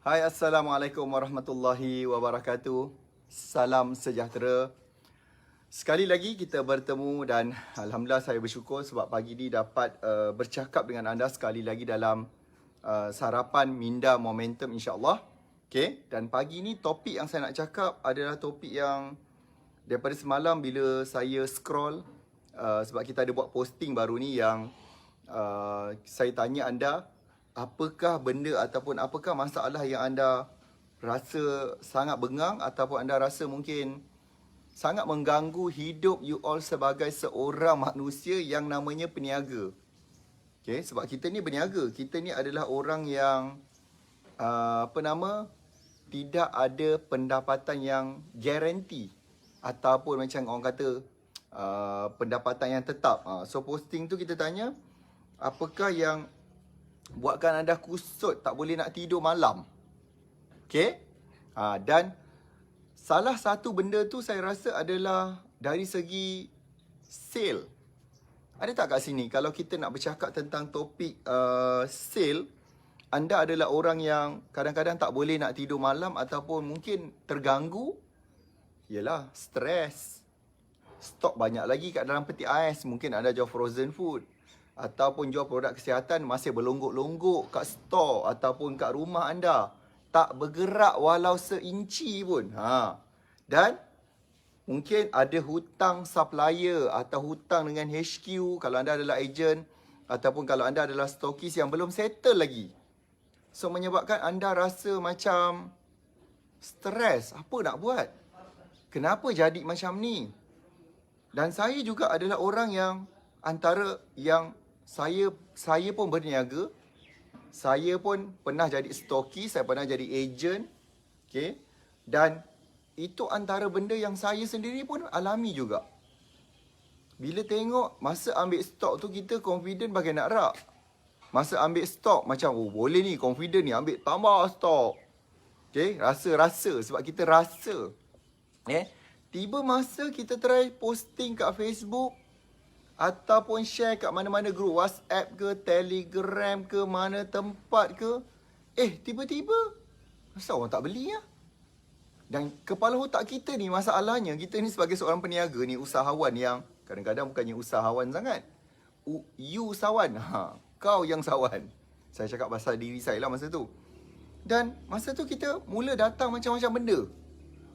Hai, Assalamualaikum warahmatullahi wabarakatuh. Salam sejahtera. Sekali lagi kita bertemu dan Alhamdulillah saya bersyukur sebab pagi ini dapat bercakap dengan anda sekali lagi dalam sarapan Minda Momentum insyaAllah. Okay, dan pagi ini topik yang saya nak cakap adalah topik yang daripada semalam bila saya scroll sebab kita ada buat posting baru ni yang saya tanya anda apakah benda ataupun apakah masalah yang anda rasa sangat bengang ataupun anda rasa mungkin sangat mengganggu hidup you all sebagai seorang manusia yang namanya peniaga. Okay, sebab kita ni berniaga. Kita ni adalah orang yang tidak ada pendapatan yang guarantee ataupun macam orang kata pendapatan yang tetap. So posting tu kita tanya apakah yang buatkan anda kusut tak boleh nak tidur malam. Okay? Dan salah satu benda tu saya rasa adalah dari segi sale. Ada tak kat sini kalau kita nak bercakap tentang topik sale, anda adalah orang yang kadang-kadang tak boleh nak tidur malam ataupun mungkin terganggu? Yelah, stres. Stok banyak lagi kat dalam peti ais. Mungkin anda jual frozen food ataupun jual produk kesihatan masih berlonggok-longgok kat store ataupun kat rumah anda. Tak bergerak walau seinci pun. Dan mungkin ada hutang supplier atau hutang dengan HQ kalau anda adalah ejen ataupun kalau anda adalah stokis yang belum settle lagi. So menyebabkan anda rasa macam stres. Apa nak buat? Kenapa jadi macam ni? Dan saya juga adalah orang yang antara yang saya pun berniaga. Saya pun pernah jadi stokis, saya pernah jadi ejen. Okay? Dan itu antara benda yang saya sendiri pun alami juga. Bila tengok masa ambil stok tu kita confident bagai nak rak. Masa ambil stok macam boleh ni, confident ni, ambil tambah stok. Okay? Rasa sebab kita rasa. Tiba masa kita try posting kat Facebook ataupun share kat mana-mana grup WhatsApp ke, Telegram ke, mana tempat ke, tiba-tiba asal orang tak beli lah. Dan kepala otak kita ni masalahnya, kita ni sebagai seorang peniaga ni, usahawan yang kadang-kadang bukannya usahawan sangat. You usahawan, kau yang sawan. Saya cakap pasal diri saya lah masa tu. Dan masa tu kita mula datang macam-macam benda.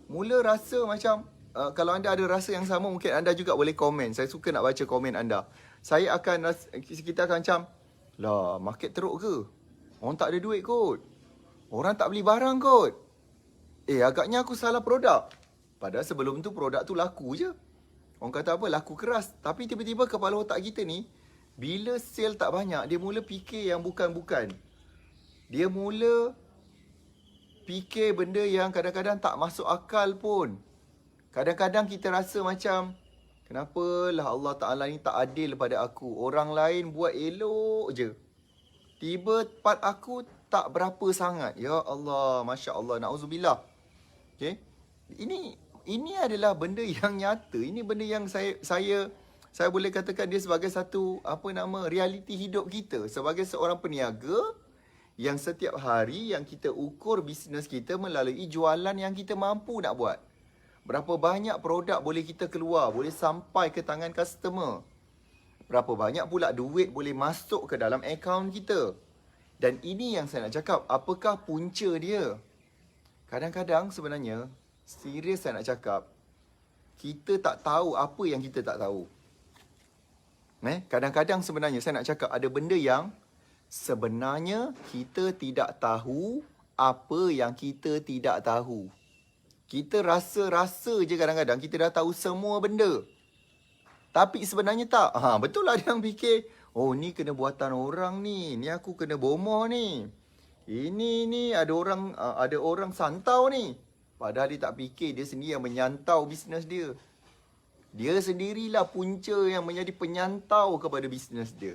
Mula rasa macam kalau anda ada rasa yang sama, mungkin anda juga boleh komen. Saya suka nak baca komen anda. Kita akan macam, lah, market teruk ke? Orang tak ada duit kot. Orang tak beli barang kot. Agaknya aku salah produk. Padahal sebelum tu produk tu laku je. Orang kata apa? Laku keras. Tapi tiba-tiba kepala otak kita ni, bila sale tak banyak, dia mula fikir yang bukan-bukan. Dia mula fikir benda yang kadang-kadang tak masuk akal pun. Kadang-kadang kita rasa macam, kenapalah Allah Ta'ala ni tak adil pada aku. Orang lain buat elok je. Tiba part aku tak berapa sangat. Ya Allah, Masya Allah, na'udzubillah. Okay? Ini adalah benda yang nyata. Ini benda yang saya boleh katakan dia sebagai satu, realiti hidup kita. Sebagai seorang peniaga, yang setiap hari yang kita ukur bisnes kita melalui jualan yang kita mampu nak buat. Berapa banyak produk boleh kita keluar, boleh sampai ke tangan customer. Berapa banyak pula duit boleh masuk ke dalam akaun kita. Dan ini yang saya nak cakap, apakah punca dia? Kadang-kadang sebenarnya, serius saya nak cakap, kita tak tahu apa yang kita tak tahu. Kadang-kadang sebenarnya saya nak cakap ada benda yang sebenarnya kita tidak tahu apa yang kita tidak tahu. Kita rasa-rasa je kadang-kadang kita dah tahu semua benda. Tapi sebenarnya tak. Betul lah dia yang fikir, ni kena buatan orang ni. Ni aku kena bomoh ni. Ini ni ada orang santau ni. Padahal dia tak fikir dia sendiri yang menyantau bisnes dia. Dia sendirilah punca yang menjadi penyantau kepada bisnes dia.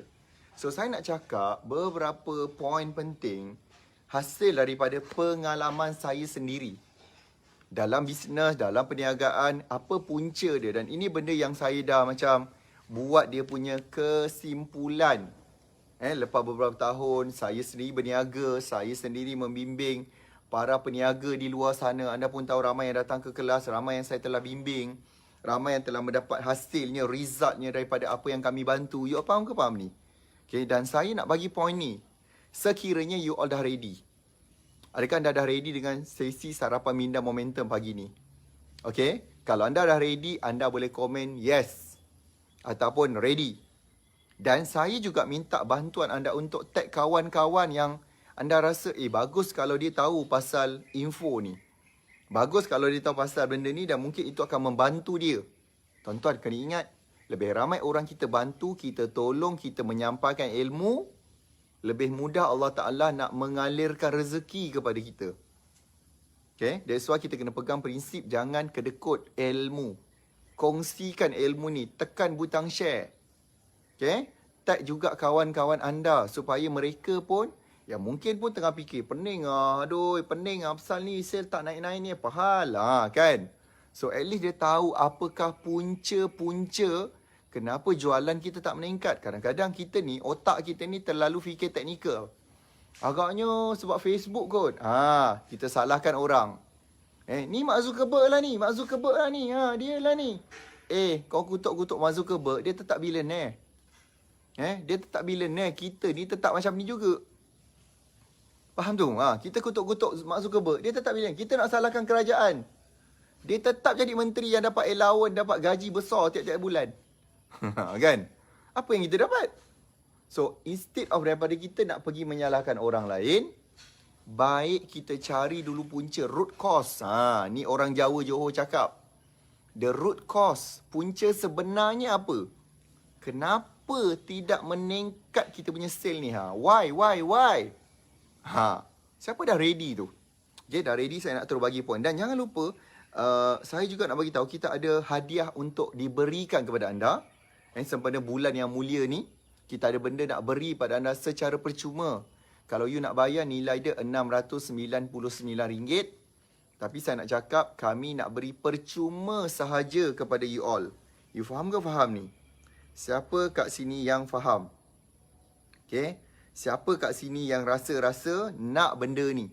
So saya nak cakap beberapa poin penting hasil daripada pengalaman saya sendiri. Dalam bisnes, dalam perniagaan, apa punca dia. Dan ini benda yang saya dah macam buat dia punya kesimpulan. Lepas beberapa tahun, saya sendiri berniaga, saya sendiri membimbing para peniaga di luar sana. Anda pun tahu ramai yang datang ke kelas, ramai yang saya telah bimbing, ramai yang telah mendapat hasilnya, resultnya daripada apa yang kami bantu. You all faham ke faham ni? Okay, dan saya nak bagi point ni. Sekiranya you all dah ready. Adakah anda dah ready dengan sesi sarapan minda momentum pagi ni? Okay, kalau anda dah ready, anda boleh komen yes ataupun ready. Dan saya juga minta bantuan anda untuk tag kawan-kawan yang anda rasa, bagus kalau dia tahu pasal info ni. Bagus kalau dia tahu pasal benda ni dan mungkin itu akan membantu dia. Tuan-tuan kena ingat, lebih ramai orang kita bantu, kita tolong, kita menyampaikan ilmu, lebih mudah Allah Ta'ala nak mengalirkan rezeki kepada kita. Okay, that's why kita kena pegang prinsip jangan kedekut ilmu. Kongsikan ilmu ni, tekan butang share. Okay, tag juga kawan-kawan anda supaya mereka pun, yang mungkin pun tengah fikir, pening pening pasal ni, sale tak naik-naik ni, apa hal lah kan. So at least dia tahu apakah punca-punca kenapa jualan kita tak meningkat. Kadang-kadang kita ni, otak kita ni terlalu fikir teknikal. Agaknya sebab Facebook kot. Kita salahkan orang. Ni Mark Zuckerberg lah ni. Dia lah ni. Kau kutuk-kutuk Mark Zuckerberg, dia tetap billionaire. Dia tetap billionaire. Kita ni tetap macam ni juga. Faham tu? Kita kutuk-kutuk Mark Zuckerberg, dia tetap billionaire. Kita nak salahkan kerajaan. Dia tetap jadi menteri yang dapat allowance, dapat gaji besar tiap-tiap bulan. Kan? Apa yang kita dapat? So, instead of daripada kita nak pergi menyalahkan orang lain, baik kita cari dulu punca, root cause. Ni orang Jawa Johor cakap. The root cause, punca sebenarnya apa? Kenapa tidak meningkat kita punya sale ni? Why? Siapa dah ready tu? Okay, dah ready, saya nak terus bagi point. Dan jangan lupa, saya juga nak bagi tahu kita ada hadiah untuk diberikan kepada anda. Sempena bulan yang mulia ni, kita ada benda nak beri pada anda secara percuma. Kalau you nak bayar, nilai dia RM699. Tapi saya nak cakap, kami nak beri percuma sahaja kepada you all. You faham ke faham ni? Siapa kat sini yang faham? Okay? Siapa kat sini yang rasa-rasa nak benda ni?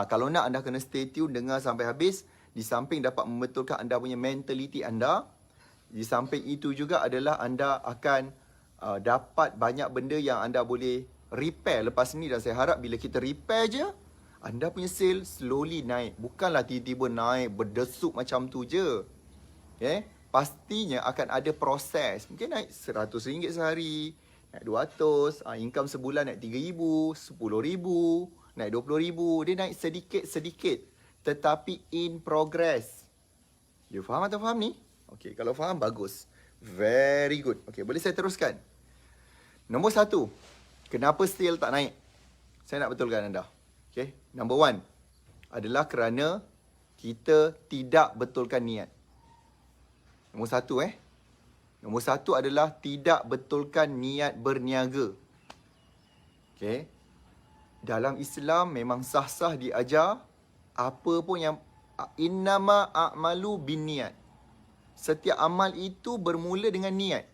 Kalau nak, anda kena stay tune, dengar sampai habis. Di samping dapat membetulkan anda punya mentality anda, di samping itu juga adalah anda akan dapat banyak benda yang anda boleh repair lepas ni. Dan saya harap bila kita repair je, anda punya sale slowly naik. Bukanlah tiba-tiba naik berdesuk macam tu je. Okay? Pastinya akan ada proses. Mungkin naik RM100 sehari, naik 200, income sebulan naik RM3,000, RM10,000, naik RM20,000. Dia naik sedikit-sedikit, tetapi in progress. You faham atau faham ni? Okay, kalau faham, bagus. Very good. Okay, boleh saya teruskan? Nombor 1, kenapa sale tak naik? Saya nak betulkan anda. Okay, number 1 adalah kerana kita tidak betulkan niat. Nombor 1 Nombor 1 adalah tidak betulkan niat berniaga. Okay, dalam Islam memang sah-sah diajar apa pun yang innama a'malu bin niat. Setiap amal itu bermula dengan niat.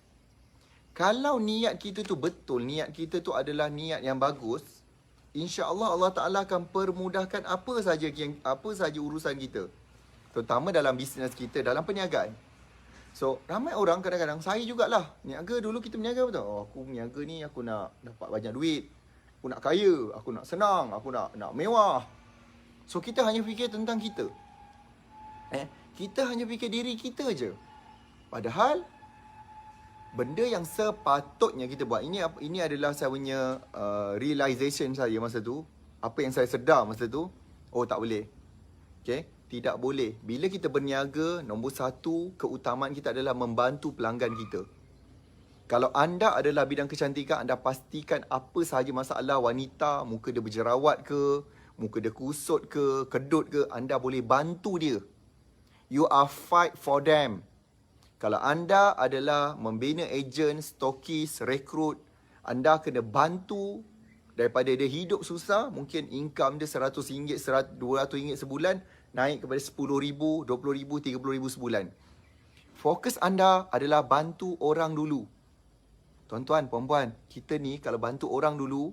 Kalau niat kita tu betul, niat kita tu adalah niat yang bagus, insya-Allah Allah Taala akan permudahkan apa saja urusan kita. Terutama dalam bisnes kita, dalam perniagaan. So, ramai orang kadang-kadang, saya jugalah, niaga dulu kita berniaga betul. Aku berniaga ni aku nak dapat banyak duit. Aku nak kaya, aku nak senang, aku nak mewah. So, kita hanya fikir tentang kita. Kita hanya fikir diri kita je. Padahal benda yang sepatutnya kita buat, ini adalah saya punya realization saya masa tu. Apa yang saya sedar masa tu, tak boleh. Okay, tidak boleh. Bila kita berniaga, nombor 1 keutamaan kita adalah membantu pelanggan kita. Kalau anda adalah bidang kecantikan, anda pastikan apa sahaja masalah wanita, muka dia berjerawat ke, muka dia kusut ke, kedut ke, anda boleh bantu dia. You are fight for them. Kalau anda adalah membina ejen, stokis, rekrut, anda kena bantu daripada dia hidup susah, mungkin income dia RM100, RM200 sebulan, naik kepada RM10,000, RM20,000, RM30,000 sebulan. Fokus anda adalah bantu orang dulu. Tuan-tuan, puan-puan, kita ni kalau bantu orang dulu,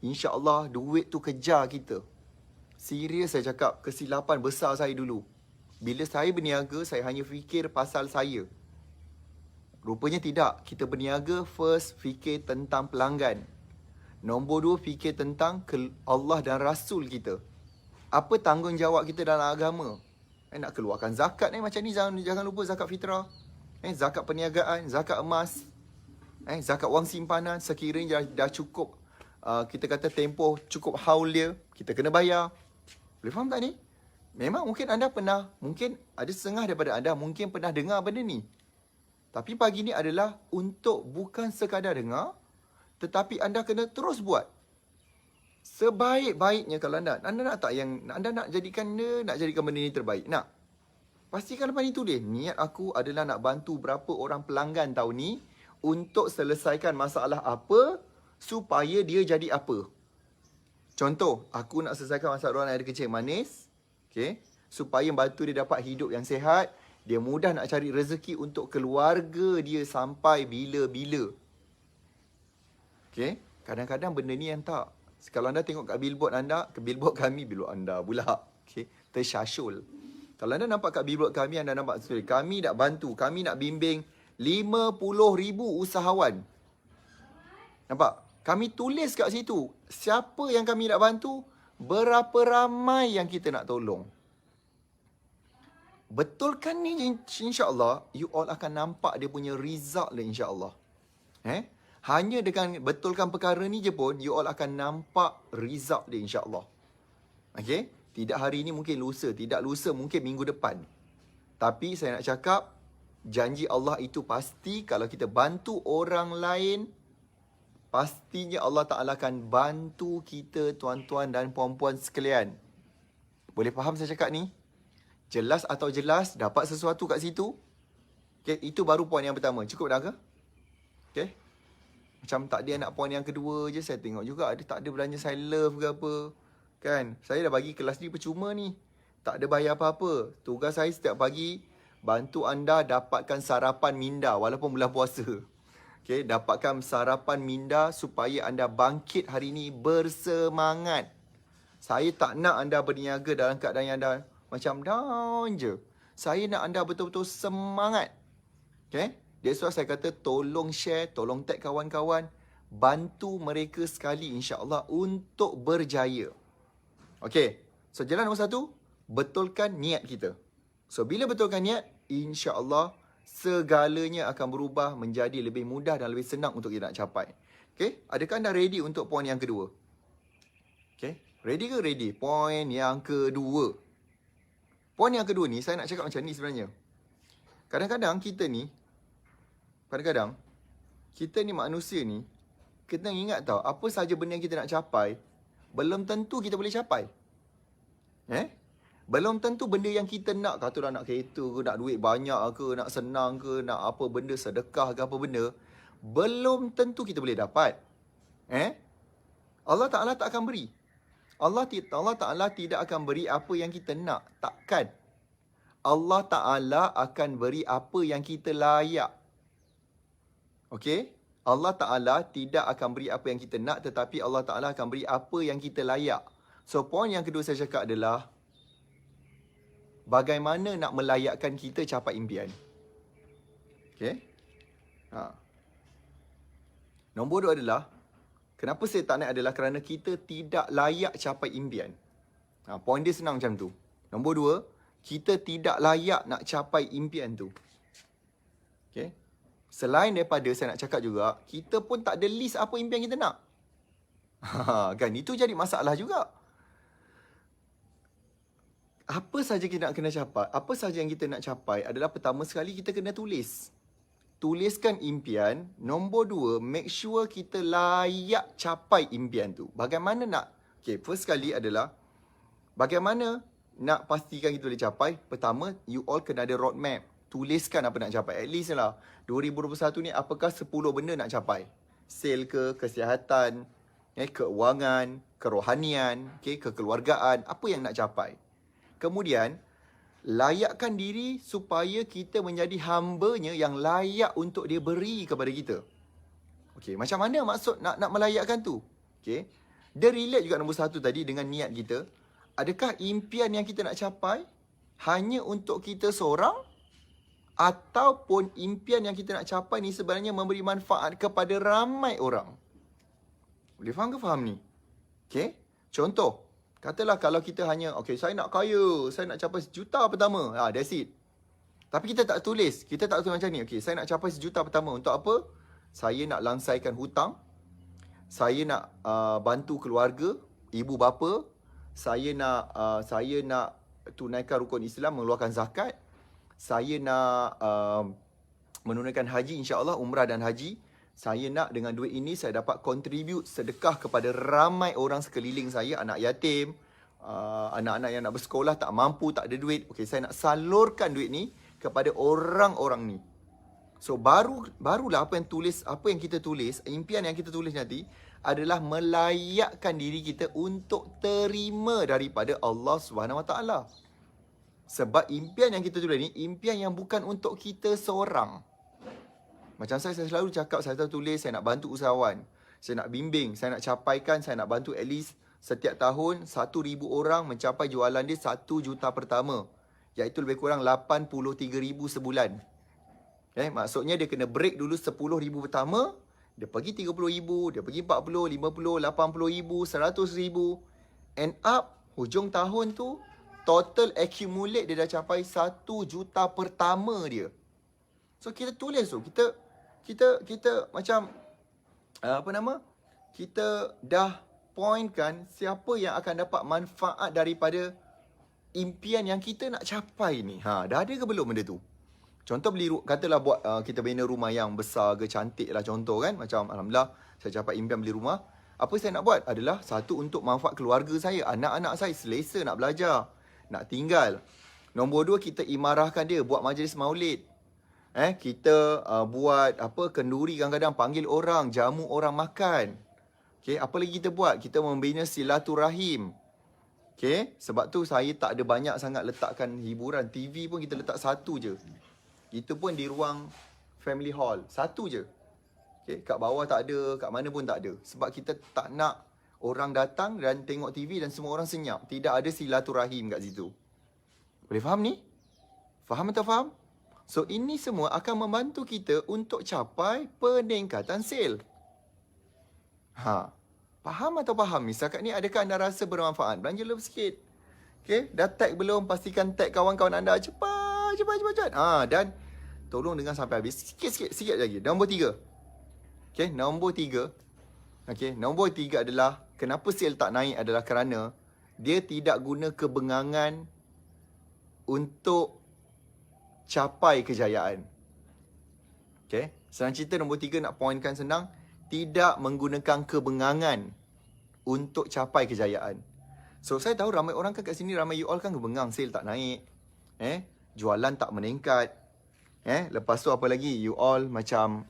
insya-Allah duit tu kejar kita. Serius saya cakap, kesilapan besar saya dulu. Bila saya berniaga, saya hanya fikir pasal saya. Rupanya tidak. Kita berniaga, first fikir tentang pelanggan. Nombor 2, fikir tentang Allah dan Rasul kita. Apa tanggungjawab kita dalam agama? Nak keluarkan zakat macam ni, jangan lupa zakat fitrah. Zakat perniagaan, zakat emas. Zakat wang simpanan, sekiranya dah cukup, kita kata tempoh cukup haul dia, kita kena bayar. Boleh faham tak ni? Memang mungkin anda pernah, mungkin ada setengah daripada anda mungkin pernah dengar benda ni. Tapi pagi ni adalah untuk bukan sekadar dengar, tetapi anda kena terus buat. Sebaik-baiknya kalau anda nak tak yang anda nak jadikan benda ni terbaik. Nak. Pastikan lepas ni tulis, niat aku adalah nak bantu berapa orang pelanggan tahun ni untuk selesaikan masalah apa supaya dia jadi apa. Contoh, aku nak selesaikan masalah orang yang ada kecil manis, okay, supaya bantu dia dapat hidup yang sihat, dia mudah nak cari rezeki untuk keluarga dia sampai bila-bila. Okay, kadang-kadang benda ni yang tak. Kalau anda tengok kat billboard anda, ke billboard kami, billboard anda pula, okay, tersyasyul. Kalau anda nampak kat billboard kami, anda nampak kami nak bantu, kami nak bimbing 50,000 usahawan. Nampak? Kami tulis kat situ, siapa yang kami nak bantu, berapa ramai yang kita nak tolong. Betulkan ni, insyaAllah, you all akan nampak dia punya result lah, insyaAllah. Hanya dengan betulkan perkara ni je pun, you all akan nampak result dia, insyaAllah. Okay? Tidak hari ini, mungkin lusa. Tidak lusa, mungkin minggu depan. Tapi saya nak cakap, janji Allah itu pasti kalau kita bantu orang lain, pastinya Allah Ta'ala akan bantu kita, tuan-tuan dan puan-puan sekalian. Boleh faham saya cakap ni? Jelas atau jelas, dapat sesuatu kat situ? Okay, itu baru poin yang pertama. Cukup dah ke? Okay. Macam tak ada nak poin yang kedua je, saya tengok juga ada tak ada belanja saya love ke apa. Kan? Saya dah bagi kelas ni percuma ni. Tak ada bayar apa-apa. Tugas saya setiap pagi, bantu anda dapatkan sarapan minda walaupun bulan puasa. Okay, dapatkan sarapan minda supaya anda bangkit hari ini bersemangat. Saya tak nak anda berniaga dalam keadaan yang anda macam down je. Saya nak anda betul-betul semangat. Okay? That's why saya kata tolong share, tolong tag kawan-kawan. Bantu mereka sekali insya-Allah untuk berjaya. Okay. So jalan nombor 1, betulkan niat kita. So bila betulkan niat, insya-Allah segalanya akan berubah menjadi lebih mudah dan lebih senang untuk kita nak capai. Okay? Adakah anda ready untuk poin yang kedua? Okay? Ready ke ready? Poin yang kedua. Poin yang kedua ni, saya nak cakap macam ni sebenarnya. Kadang-kadang kita ni manusia ni, kita ingat tau, apa sahaja benda yang kita nak capai, belum tentu kita boleh capai. Belum tentu benda yang kita nak, katalah nak kereta ke, nak duit banyak ke, nak senang ke, nak apa benda, sedekah ke apa benda, belum tentu kita boleh dapat. Allah Ta'ala tak akan beri. Allah Ta'ala tidak akan beri apa yang kita nak. Takkan. Allah Ta'ala akan beri apa yang kita layak. Okey? Allah Ta'ala tidak akan beri apa yang kita nak, tetapi Allah Ta'ala akan beri apa yang kita layak. So, poin yang kedua saya cakap adalah, bagaimana nak melayakkan kita capai impian. Okey? Nombor 2 adalah, kenapa saya tak naik adalah kerana kita tidak layak capai impian. Poin dia senang macam tu. Nombor 2, kita tidak layak nak capai impian tu. Okey? Selain daripada saya nak cakap juga, kita pun tak ada list apa impian kita nak. Kan? Itu jadi masalah juga. Apa saja kita nak kena capai, apa saja yang kita nak capai adalah pertama sekali kita kena tulis. Tuliskan impian. Nombor 2, make sure kita layak capai impian tu. Bagaimana nak? Okay, first sekali adalah bagaimana nak pastikan kita boleh capai. Pertama, you all kena ada roadmap. Tuliskan apa nak capai. At least lah, 2021 ni apakah 10 benda nak capai. Sale ke, kesihatan, keuangan, kerohanian, kekeluargaan, apa yang nak capai. Kemudian, layakkan diri supaya kita menjadi hamba-Nya yang layak untuk dia beri kepada kita. Okey, macam mana maksud nak melayakkan tu? Okey. Dia relate juga nombor 1 tadi dengan niat kita. adakah impian yang kita nak capai hanya untuk kita seorang, ataupun impian yang kita nak capai ni sebenarnya memberi manfaat kepada ramai orang? Boleh faham ke faham ni? Okay. Contoh, katalah kalau kita hanya, okay, saya nak kaya, saya nak capai 1 juta pertama. That's it. Tapi kita tak tulis. Kita tak tulis macam ni. Okay, saya nak capai 1 juta pertama. Untuk apa? Saya nak langsaikan hutang. Saya nak bantu keluarga, ibu bapa. Saya nak tunaikan rukun Islam, mengeluarkan zakat. Saya nak menunaikan haji, insya-Allah umrah dan haji. Saya nak dengan duit ini saya dapat contribute sedekah kepada ramai orang sekeliling saya, anak yatim, anak-anak yang nak bersekolah tak mampu, tak ada duit. Okey, saya nak salurkan duit ni kepada orang-orang ni. So barulah apa yang kita tulis, impian yang kita tulis nanti adalah melayakkan diri kita untuk terima daripada Allah Subhanahu Wa Taala. Sebab impian yang kita tulis ni impian yang bukan untuk kita seorang. Macam saya selalu cakap, saya tulis saya nak bantu usahawan, saya nak bimbing, saya nak capaikan, saya nak bantu at least setiap tahun 1,000 orang mencapai jualan dia 1 juta pertama, iaitu lebih kurang 83,000 sebulan. Maksudnya dia kena break dulu 10,000 pertama, dia pergi 30,000, dia pergi 40, 50, 80,000, 100,000. End up hujung tahun tu total accumulate dia dah capai 1 juta pertama dia. So kita tulis tu, kita macam kita dah pointkan siapa yang akan dapat manfaat daripada impian yang kita nak capai ni. Dah ada ke belum benda tu? Contoh katalah buat kita bina rumah yang besar ke cantik lah contoh kan. Macam alhamdulillah saya capai impian beli rumah. Apa saya nak buat adalah satu untuk manfaat keluarga saya, anak-anak saya selesa nak belajar, nak tinggal. Nombor 2, kita imarahkan dia buat majlis maulid. Kita buat kenduri, kadang-kadang panggil orang, jamu orang makan. Okay, apa lagi kita buat? Kita membina silaturahim. Okay, sebab tu saya tak ada banyak sangat letakkan hiburan. TV pun kita letak satu je. Itu pun di ruang family hall. Satu je. Okay, kat bawah tak ada, kat mana pun tak ada. Sebab kita tak nak orang datang dan tengok TV dan semua orang senyap. Tidak ada silaturahim kat situ. Boleh faham ni? Faham atau faham? So, ini semua akan membantu kita untuk capai peningkatan sale. Faham atau faham? Misalkan ni, adakah anda rasa bermanfaat? Belanja lebih sikit. Okay, dah tag belum? Pastikan tag kawan-kawan anda. Cepat. Dan tolong dengar sampai habis. Sikit lagi. Nombor 3. Okay, nombor 3. Okay, nombor 3 adalah, kenapa sale tak naik adalah kerana dia tidak guna kebengangan untuk capai kejayaan. Okay, senang cerita nombor 3 nak pointkan senang, tidak menggunakan kebengangan untuk capai kejayaan. So saya tahu ramai orang kan kat sini, ramai you all kan kebengang sale tak naik, jualan tak meningkat, lepas tu apa lagi, you all macam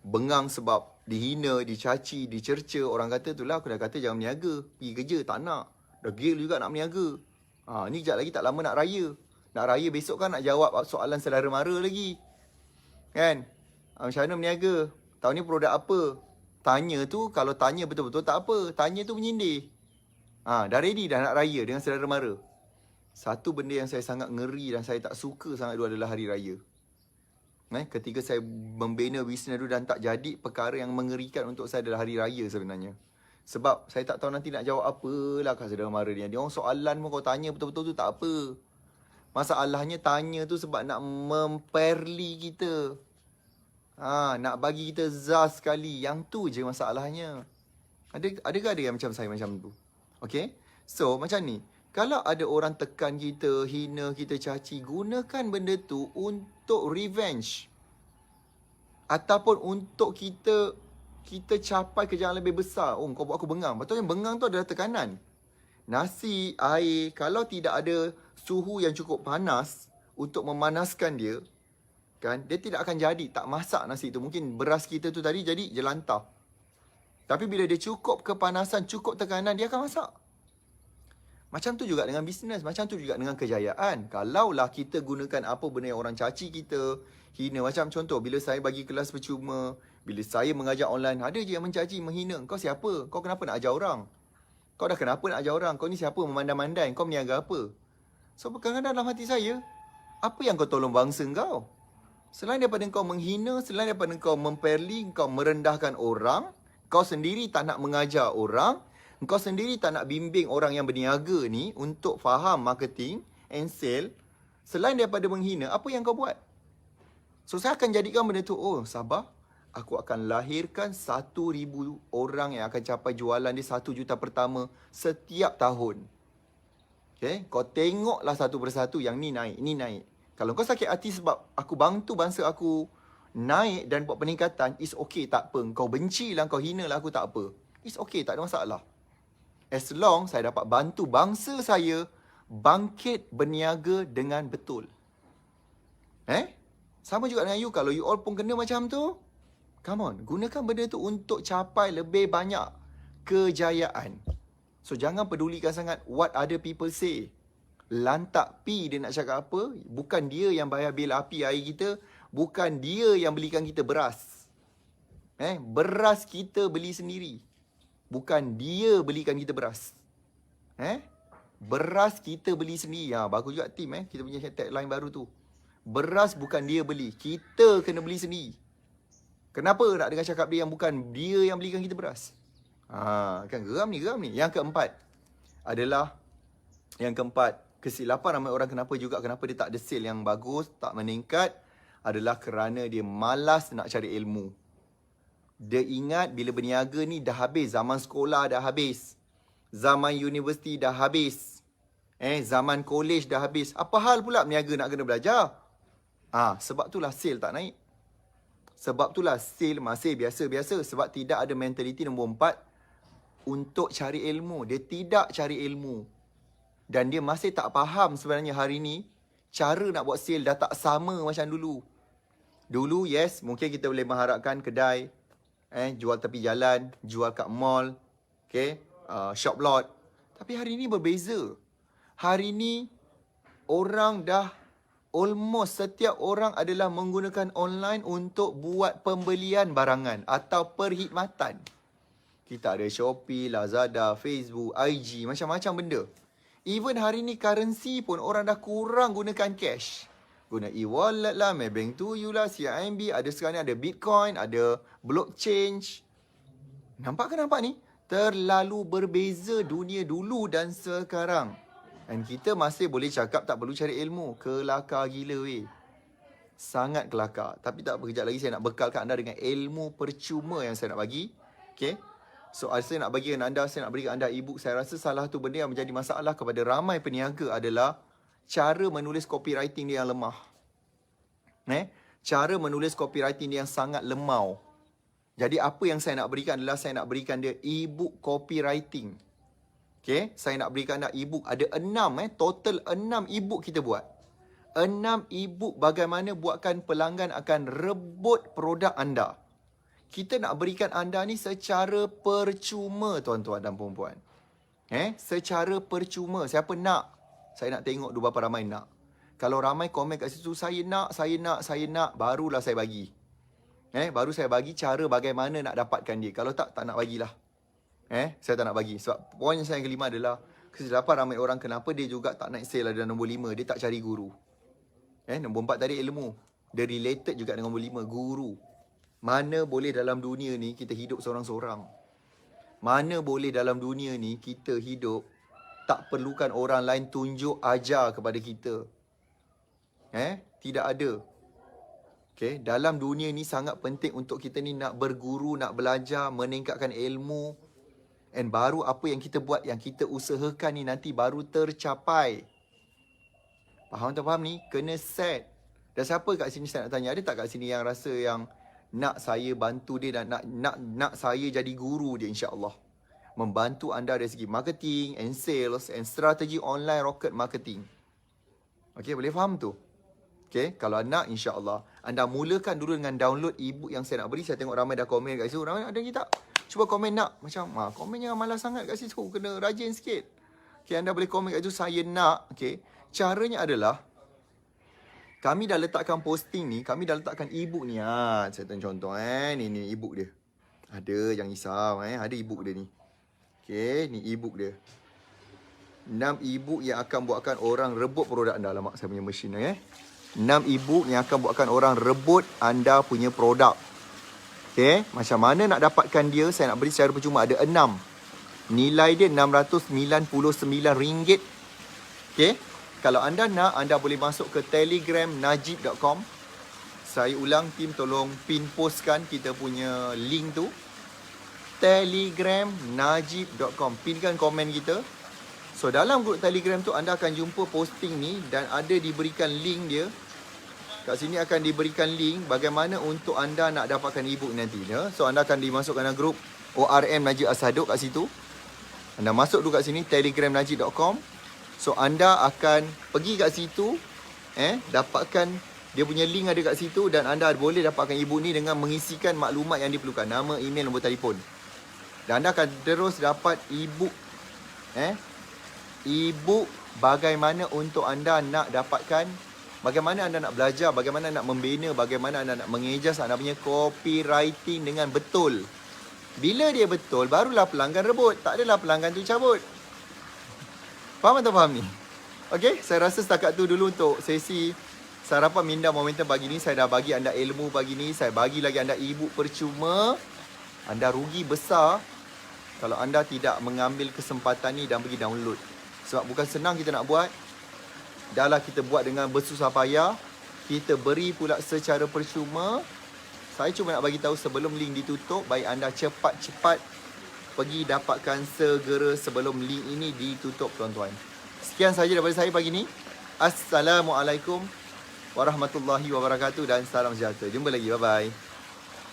bengang sebab dihina, dicaci, dicerca. Orang kata tu lah, aku dah kata jangan berniaga, pergi kerja, tak nak. Dah gil juga nak berniaga. Ni sekejap lagi tak lama nak raya. Nak raya besok kan nak jawab soalan saudara mara lagi. Kan? Macam mana berniaga? Tahun ni produk apa? Tanya tu, kalau tanya betul-betul tak apa. Tanya tu menyindir. Dah ready dah nak raya dengan saudara mara. Satu benda yang saya sangat ngeri dan saya tak suka sangat itu adalah hari raya. Ketika saya membina bisnes tu dan tak jadi, perkara yang mengerikan untuk saya adalah hari raya sebenarnya. Sebab saya tak tahu nanti nak jawab apalah kat saudara mara dia. Dia orang soalan pun kau tanya betul-betul tu tak apa. Masalahnya tanya tu sebab nak memperli kita. Nak bagi kita zas sekali. Yang tu je masalahnya. Adakah ada yang macam saya macam tu? Okay? So, macam ni. Kalau ada orang tekan kita, hina kita, caci, gunakan benda tu untuk revenge. Ataupun untuk kita capai kejayaan lebih besar. Oh, kau buat aku bengang. Betulnya bengang tu adalah tekanan. Nasi, air, kalau tidak ada suhu yang cukup panas untuk memanaskan dia, kan, dia tidak akan jadi. Tak masak nasi tu. Mungkin beras kita tu tadi jadi jelantah. Tapi bila dia cukup kepanasan, cukup tekanan, dia akan masak. Macam tu juga dengan bisnes. Macam tu juga dengan kejayaan. Kalaulah kita gunakan apa benda yang orang caci kita, hina. Macam contoh, bila saya bagi kelas percuma, bila saya mengajar online, ada je yang mencaci, menghina. Kau siapa? Kau kenapa nak ajar orang? Kau dah kenapa nak ajar orang? Kau ni siapa memandai-mandai? Kau meniaga apa? So kadang-kadang dalam hati saya, apa yang kau tolong bangsa kau? Selain daripada kau menghina, selain daripada kau memperli, kau merendahkan orang, kau sendiri tak nak mengajar orang, kau sendiri tak nak bimbing orang yang berniaga ni untuk faham marketing and sale, selain daripada menghina, apa yang kau buat? So saya akan jadikan benda tu, oh sabar, aku akan lahirkan 1,000 orang yang akan capai jualan dia 1 juta pertama setiap tahun. Okay? Kau tengoklah satu persatu yang ni naik, ni naik. Kalau kau sakit hati sebab aku bantu bangsa aku naik dan buat peningkatan, it's okay, tak apa. Kau bencilah, kau hinalah aku, tak apa. It's okay, tak ada masalah. As long saya dapat bantu bangsa saya bangkit berniaga dengan betul. Sama juga dengan you. Kalau you all pun kena macam tu, come on, gunakan benda tu untuk capai lebih banyak kejayaan. So jangan pedulikan sangat what other people say. Lantak pi dia nak cakap apa. Bukan dia yang bayar bil api air kita. Bukan dia yang belikan kita beras. Beras kita beli sendiri. Bukan dia belikan kita beras. Beras kita beli sendiri. Bagus juga tim. Kita punya tagline baru tu. Beras bukan dia beli. Kita kena beli sendiri. Kenapa nak dengar cakap dia yang bukan dia yang belikan kita beras? Kan geram ni. Yang keempat adalah kesilapan ramai orang kenapa dia tak ada sale yang bagus, tak meningkat, adalah kerana dia malas nak cari ilmu. Dia ingat bila berniaga ni dah habis, zaman sekolah dah habis, zaman universiti dah habis, zaman college dah habis. Apa hal pula berniaga nak kena belajar? Sebab itulah sale tak naik. Sebab itulah sale masih biasa-biasa. Sebab tidak ada mentaliti nombor 4 untuk cari ilmu. Dia tidak cari ilmu. Dan dia masih tak faham sebenarnya hari ni cara nak buat sale dah tak sama macam dulu. Dulu yes, mungkin kita boleh mengharapkan kedai jual tepi jalan, jual kat mall, shop lot. Tapi hari ni berbeza. Hari ni orang dah almost setiap orang adalah menggunakan online untuk buat pembelian barangan atau perkhidmatan. Kita ada Shopee, Lazada, Facebook, IG, macam-macam benda. Even hari ni currency pun orang dah kurang gunakan cash. Guna e-wallet lah, Maybank to you lah, CIMB. Ada sekarang ni ada Bitcoin, ada blockchain. Nampak ni? Terlalu berbeza dunia dulu dan sekarang. Dan kita masih boleh cakap tak perlu cari ilmu. Kelakar gila weh. Sangat kelakar. Tapi tak apa, kejap lagi saya nak bekalkan anda dengan ilmu percuma yang saya nak bagi. Okay. So, saya nak berikan anda e-book. Saya rasa salah satu benda yang menjadi masalah kepada ramai peniaga adalah cara menulis copywriting dia yang lemah. Cara menulis copywriting dia yang sangat lemau. Jadi, apa yang saya nak berikan adalah saya nak berikan dia e-book copywriting. Okay, saya nak berikan anda e-book. Ada 6, total 6 e-book kita buat. 6 e-book bagaimana buatkan pelanggan akan rebut produk anda. Kita nak berikan anda ni secara percuma, tuan-tuan dan puan-puan. Secara percuma. Siapa nak? Saya nak tengok berapa ramai nak. Kalau ramai komen kat situ, saya nak, barulah saya bagi. Baru saya bagi cara bagaimana nak dapatkan dia. Kalau tak nak bagilah. Saya tak nak bagi. Sebab poin saya yang kelima adalah kesilapan ramai orang kenapa dia juga tak naik sale dan nombor 5. Dia tak cari guru. Nombor 4 tadi ilmu. Dia related juga dengan nombor 5, guru. Mana boleh dalam dunia ni kita hidup seorang-seorang. Mana boleh dalam dunia ni kita hidup tak perlukan orang lain tunjuk ajar kepada kita. Tidak ada. Okay, dalam dunia ni sangat penting untuk kita ni nak berguru, nak belajar, meningkatkan ilmu. And baru apa yang kita buat, yang kita usahakan ni nanti baru tercapai. Faham tak faham ni? Kena set. Dan siapa kat sini saya nak tanya, ada tak kat sini yang rasa yang nak saya bantu dia dan nak saya jadi guru dia, insya-Allah. Membantu anda dari segi marketing and sales and strategi online rocket marketing. Okey, boleh faham tu? Okey, kalau nak insya-Allah anda mulakan dulu dengan download e-book yang saya nak beri. Saya tengok ramai dah komen kat situ. Ramai ada lagi tak? Cuba komen nak. Macam komen jangan malas sangat kat situ, kena rajin sikit. Okey, anda boleh komen kat situ saya nak. Okey. Caranya adalah kami dah letakkan posting ni, kami dah letakkan e-book ni. Saya tunjuk contoh ni e-book dia. Ada, jangan risau ada e-book dia ni. Okay, ni e-book dia. 6 e-book yang akan buatkan orang rebut produk anda. Alamak, saya punya mesin ni 6 e-book yang akan buatkan orang rebut anda punya produk. Okay, macam mana nak dapatkan dia? Saya nak beri secara percuma. Ada 6. Nilai dia RM699. Okay, kalau anda nak, anda boleh masuk ke Telegram najib.com. Saya ulang, tim tolong pin postkan kita punya link tu. Telegram najib.com. Pinkan komen kita. So dalam grup Telegram tu anda akan jumpa posting ni dan ada diberikan link dia. Kat sini akan diberikan link bagaimana untuk anda nak dapatkan e-book nanti ya. So anda akan dimasukkan dalam grup ORM Najib Asaduk kat situ. Anda masuk dulu kat sini telegramnajib.com. So anda akan pergi kat situ dapatkan dia punya link ada kat situ dan anda boleh dapatkan e-book ni dengan mengisikan maklumat yang diperlukan, nama, email, nombor telefon. Dan anda akan terus dapat e-book e-book bagaimana untuk anda nak dapatkan, bagaimana anda nak belajar, bagaimana nak membina, bagaimana anda nak mengejas anda punya copywriting dengan betul. Bila dia betul, barulah pelanggan rebut. Tak adalah pelanggan tu cabut. Faham atau faham ni? Okey, saya rasa setakat tu dulu untuk sesi Sarapan Minda Momentum pagi ni. Saya dah bagi anda ilmu pagi ni. Saya bagi lagi anda e-book percuma. Anda rugi besar kalau anda tidak mengambil kesempatan ni dan pergi download. Sebab bukan senang kita nak buat. Dah lah kita buat dengan bersusah payah. Kita beri pula secara percuma. Saya cuma nak bagi tahu sebelum link ditutup, baik anda cepat-cepat pergi dapatkan segera sebelum link ini ditutup, tuan-tuan. Sekian sahaja daripada saya pagi ni. Assalamualaikum warahmatullahi wabarakatuh dan salam sejahtera. Jumpa lagi. Bye-bye.